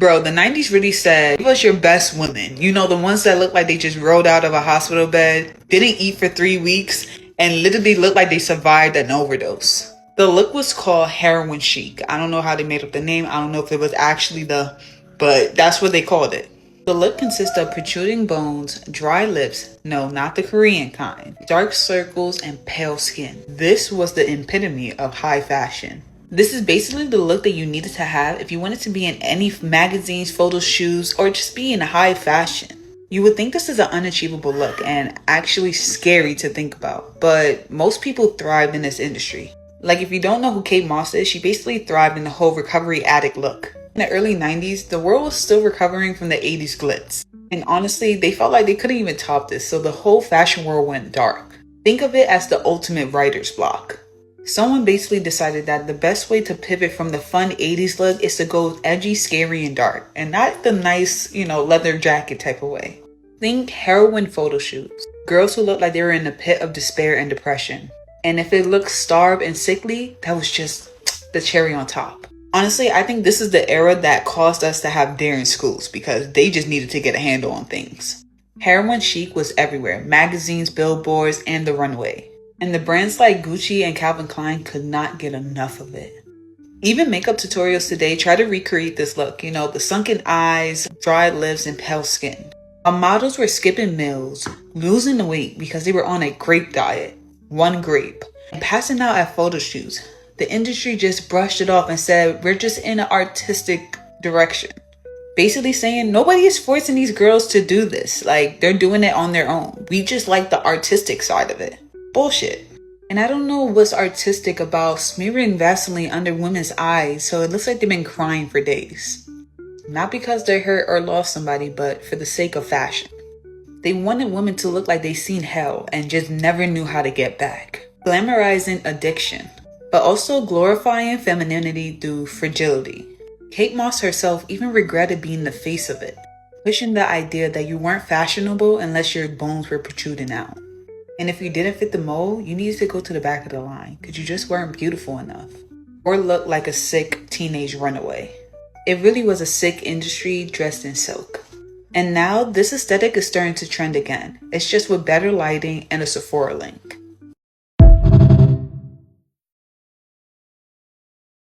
Bro, the 90s really said, give us your best women. You know, the ones that look like they just rolled out of a hospital bed, didn't eat for 3 weeks, and literally looked like they survived an overdose. The look was called heroin chic. I don't know how they made up the name. I don't know if it was actually but that's what they called it. The look consists of protruding bones, dry lips, no, not the Korean kind, dark circles, and pale skin. This was the epitome of high fashion. This is basically the look that you needed to have if you wanted to be in any magazines, photo shoots, or just be in high fashion. You would think this is an unachievable look and actually scary to think about, but most people thrived in this industry. Like if you don't know who Kate Moss is, she basically thrived in the whole recovery addict look. In the early 90s, the world was still recovering from the 80s glitz. And honestly, they felt like they couldn't even top this, so the whole fashion world went dark. Think of it as the ultimate writer's block. Someone basically decided that the best way to pivot from the fun 80s look is to go edgy, scary, and dark, and not the nice, leather jacket type of way. Think heroin photo shoots. Girls who looked like they were in the pit of despair and depression. And if it looked starved and sickly, that was just the cherry on top. Honestly, I think this is the era that caused us to have dare in schools because they just needed to get a handle on things. Heroin chic was everywhere, magazines, billboards, and the runway. And the brands like Gucci and Calvin Klein could not get enough of it. Even makeup tutorials today try to recreate this look, the sunken eyes, dry lips, and pale skin. Our models were skipping meals, losing the weight because they were on a grape diet, one grape, and passing out at photo shoots. The industry just brushed it off and said, we're just in an artistic direction. Basically saying, nobody is forcing these girls to do this. Like, they're doing it on their own. We just like the artistic side of it. Bullshit. And I don't know what's artistic about smearing Vaseline under women's eyes so it looks like they've been crying for days. Not because they hurt or lost somebody, but for the sake of fashion. They wanted women to look like they seen hell and just never knew how to get back. Glamorizing addiction, but also glorifying femininity through fragility. Kate Moss herself even regretted being the face of it, pushing the idea that you weren't fashionable unless your bones were protruding out. And if you didn't fit the mold, you needed to go to the back of the line because you just weren't beautiful enough. Or looked like a sick teenage runaway. It really was a sick industry dressed in silk. And now this aesthetic is starting to trend again. It's just with better lighting and a Sephora link.